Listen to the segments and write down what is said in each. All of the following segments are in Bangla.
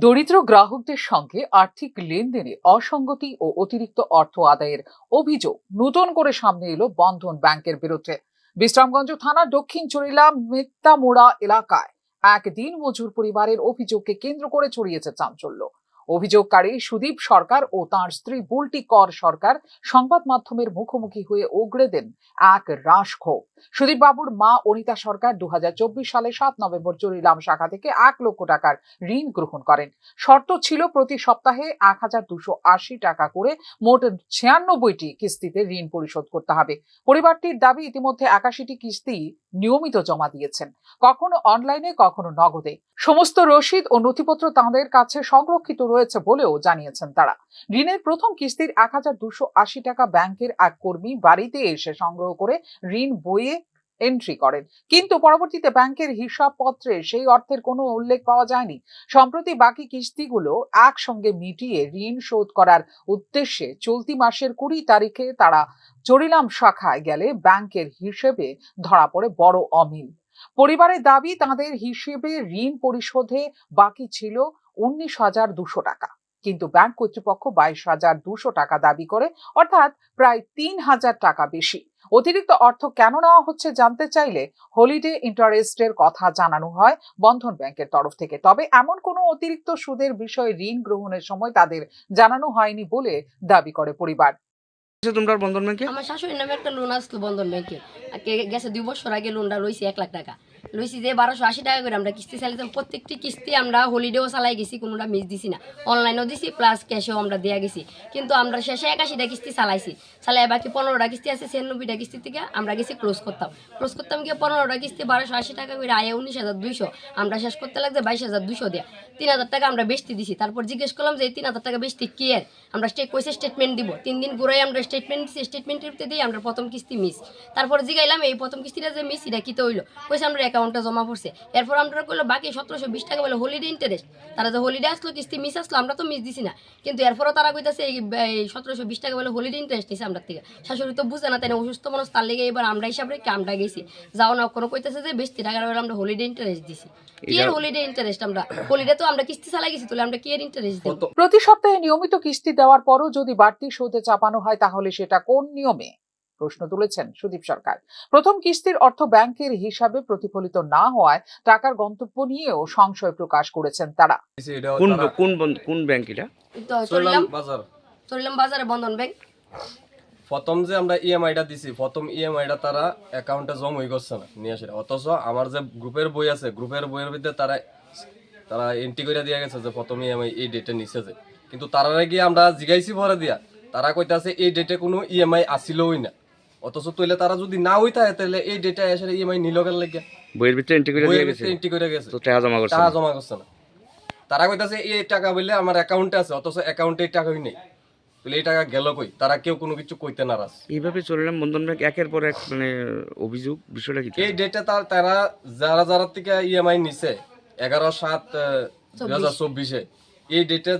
দরিদ্র গ্রাহকদের সঙ্গে আর্থিক লেনদেনে অসঙ্গতি ও অতিরিক্ত অর্থ আদায়ের অভিযোগ নতুন করে সামনে এলো বন্ধন ব্যাংকের বিরুদ্ধে। বিশ্রামগঞ্জ থানার দক্ষিণ চরিলা মেত্তামোড়া এলাকায় এক দিনমজুর পরিবারের অভিযোগকে কেন্দ্র করে ছড়িয়েছে চাঞ্চল্য। অভিযোগকারী সুদীপ সরকার ও তাঁর স্ত্রী বুলটি কর সরকার সংবাদ মাধ্যমের মুখোমুখি হয়ে উগড়ে দেন এক রাশ ক্ষোভ। সুদীপ বাবুর মা অনিতা সরকার 2024 সালে 7 নভেম্বর চরিলাম শাখা থেকে 1 লক্ষ টাকার ঋণ গ্রহণ করেন। শর্ত ছিল প্রতি সপ্তাহে 1280 টাকা করে মোট 96টি কিস্তিতে ঋণ পরিশোধ করতে হবে। পরিবারটির দাবি ইতিমধ্যে 81টি কিস্তি নিয়মিত জমা দিয়েছেন, কখনো অনলাইনে কখনো নগদে। সমস্ত রসিদ ও নথিপত্র তাঁদের কাছে সংরক্ষিত রয়েছে বলেও জানিয়েছেন তারা। ঋণের প্রথম কিস্তির 1280 টাকা ব্যাংকের এক কর্মী বাড়িতে এসে সংগ্রহ করে ঋণ বইয়ে এন্ট্রি করেন, কিন্তু পরবর্তীতে ব্যাংকের হিসাবপত্রে সেই অর্থের কোনো উল্লেখ পাওয়া যায়নি। সম্প্রতি বাকি কিস্তিগুলো একসঙ্গে মিটিয়ে ঋণ শোধ করার উদ্দেশ্যে চলতি মাসের 20 তারিখে তারা চরিলাম শাখায় গেলে ব্যাংকের হিসেবে ধরা পড়ে বড় অমিল। পরিবারের দাবি, তাদের হিসেবে ঋণ পরিশোধে বাকি ছিল 19,200 টাকা, কিন্তু ব্যাংক কর্তৃপক্ষ 22,200 টাকা দাবি করে, অর্থাৎ প্রায় 3,000 টাকা বেশি। অতিরিক্ত অর্থ কেন নেওয়া হচ্ছে জানতে চাইলে হলিডে ইন্টারেস্টের কথা জানানো হয় বন্ধন ব্যাংকের তরফ থেকে। তবে এমন কোনো অতিরিক্ত সুদের বিষয়ে ঋণ গ্রহণের সময় তাদের জানানো হয়নি বলে দাবি করে পরিবার। তোমরা বন্ধন ব্যাংকে? আমার শাশুড়ির নামে একটা লোন আসলো বন্ধন ব্যাংকে। গেছে 2 বছর আগে লোনটা লইছি 1 লাখ টাকা। লইছি যে 1280 টাকা করে আমরা কিস্তি চালাইতাম। প্রত্যেকটি কিস্তি আমরা হলিডেও চালাই গেছি, কোনোটা মিস দিছি না। অনলাইনেও দিছি প্লাস ক্যাশেও আমরা দেয়া গেছি। কিন্তু আমরা শেষে 81টা কিস্তি চালাইছি। চালাই বাকি 15টা কিস্তি আছে, 96টা কিস্তি থেকে আমরা গেছি ক্লোজ করতাম। ক্লোজ করতাম গিয়ে 15টা কিস্তি 1280 টাকা করে আয় 19,200। আমরা শেষ করতে লাগছে 22,200 দেয়া। 3,000 টাকা আমরা বেশি দিছি। তারপর জিজ্ঞেস করলাম যে এই 3,000 টাকা বেশি কি এর? আমরা কইছে স্টেটমেন্ট দিব। 3 দিন ঘুরাই আমরা স্টেটমেন্ট দিছি। স্টেটমেন্টের দিয়ে আমরা প্রথম কিস্তি মিস। তারপর জিগাইলাম এই প্রথম কিস্তিটা যে মিস এটা কি তো হইলো? কইছে আমরা অ্যাকাউন্টে জমা পড়ছে। এরপর আমরা কইলো বাকি 1720 টাকা বলে হলিডে ইন্টারেস্ট। তারা যে হলিডে আসলো কিস্তি মিস আসলো, আমরা তো মিস দিছি না। কিন্তু এরপরও তারা কইতাছে এই 1720 টাকা বলে হলিডে ইন্টারেস্ট নিছে আমরা থেকে। শাশুড়ি তো বুঝে না, তাই না, অসুস্থ মানুষ, তার লেগে এবার আমরা হিসাব রেখে আমরা গেছি। যাও না কোনো কইতাছে যে 20 টাকা বলে আমরা হলিডে ইন্টারেস্ট দিছি। কি এর হলিডে ইন্টারেস্ট? আমরা হলিডে তো আমরা কিস্তি চালাই গেছি, তাহলে আমরা কি এর ইন্টারেস্ট দেব? প্রতি সপ্তাহে নিয়মিত কিস্তি দেওয়ার পরও যদি বাড়তি সুদে চাপানো হয় তাহলে সেটা কোন নিয়মে? প্রশ্ন তুলেছেন সুদীপ সরকার। প্রথম কিস্তির অর্থ ব্যাংকের হিসাবে প্রতিফলিত না হওয়ায় টাকার গন্তব্য নিয়েও সংশয় প্রকাশ করেছেন তারা। কোন ব্যাংক এটা? চরিলাম বাজারে বন্ধন ব্যাংক। প্রথম যে আমরা ইএমআইটা দিছি, প্রথম ইএমআইটা তারা অ্যাকাউন্টে জমা হয়ে গেছে না নিয়ে আসে। অথচ আমার যে গ্রুপের বই আছে, গ্রুপের বইয়ের ভিতরে তারা এন্ট্রি করে দিয়ে গেছে যে প্রথম ইএমআই এই ডেটে নিছে যে। কিন্তু তারা গিয়ে আমরা জিগাইছি পরে দিয়া, তারা কইতাছে এই ডেটে কোনো ইএমআই আসিলই না। অথচ তইলে তারা যদি না হই থাকে তাহলে এই ডেটে এসে ইএমআই নিল কেন লাগে? বইয়ের ভিতরে এন্ট্রি করে গেছে তো টাকা জমা করছে না। তারা কইতাছে এই টাকা বলে আমার অ্যাকাউন্টে আছে, অথচ অ্যাকাউন্টে টাকাই নেই। এই টাকা গেল কই? তারা কেউ কোনো কিছু কইতে নারাজ। এইভাবে চললাম বন্ধন ব্যাংক একের পর এক, মানে অভিযোগ বিষয়টা কি? এই ডেটে তারা যারা থেকে ইএমআই নিছে 11/7/2024 এই ডেটে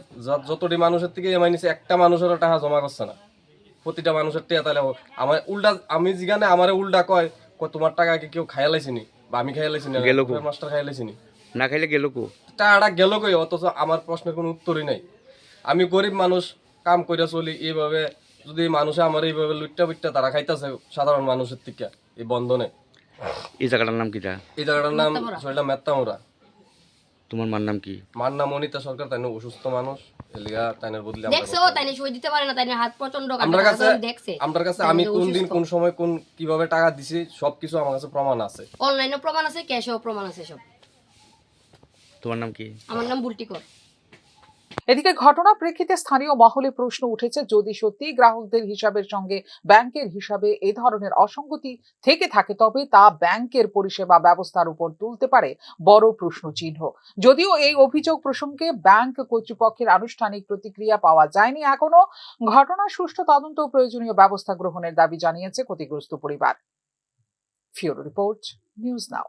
যতটি মানুষের থেকে ইএমআই নিছে একটা মানুষেরও টাকা জমা করছে না। প্রতিটা মানুষের টাকা তাহলে আমার উল্টা, আমি জিগানে আমারে উল্টা কয় তোমার টাকা কি কেউ খাইয়া লাইছিনি বা আমি খাইয়া লাইছিনি, মাস্টার খাইয়া লাইছিনি, না খাইলে গেল কো? টাকাটা গেল কই? অথচ আমার প্রশ্নের কোনো উত্তরই নাই। আমি গরিব মানুষ, কাম কইরা চলি। এইভাবে যদি মানুষে আমার এইভাবে লুটটা তারা খাইতেছে সাধারণ মানুষের থেকে এই বন্ধনে। এই জায়গাটার নাম কি? এই জায়গাটার নাম মেত্তামোড়া। তোমার মার নাম কি? মার নাম অনিতা সরকার। তাই অসুস্থ মানুষ, এলিগা তাইনের বদলে দেখছো তাইনে সই দিতে পারে না, তাইনে হাত প্রচন্ড কাটা। আমার কাছে আমি কোন দিন কোন সময় কোন কিভাবে টাকা দিছি সবকিছু আমার কাছে প্রমাণ আছে। অনলাইনে প্রমাণ আছে, ক্যাশেও প্রমাণ আছে সব। তোমার নাম কি? আমার নাম বুলটিকর। এদিকে ঘটনার প্রেক্ষিতে স্থানীয় মহলে প্রশ্ন উঠেছে, যদি সত্যি গ্রাহকদের হিসাবের সঙ্গে ব্যাংকের হিসাবে এ ধরনের অসঙ্গতি থেকে থাকে তবে তা ব্যাংকের পরিষেবা ব্যবস্থার উপর তুলতে পারে বড় প্রশ্ন চিহ্ন। যদিও এই অভিযোগ প্রসঙ্গে ব্যাংক কর্তৃপক্ষের আনুষ্ঠানিক প্রতিক্রিয়া পাওয়া যায়নি এখনো। ঘটনার সুষ্ঠু তদন্ত ও প্রয়োজনীয় ব্যবস্থা গ্রহণের দাবি জানিয়েছে ক্ষতিগ্রস্ত পরিবার। ফিউরো রিপোর্ট, নিউজ নাও।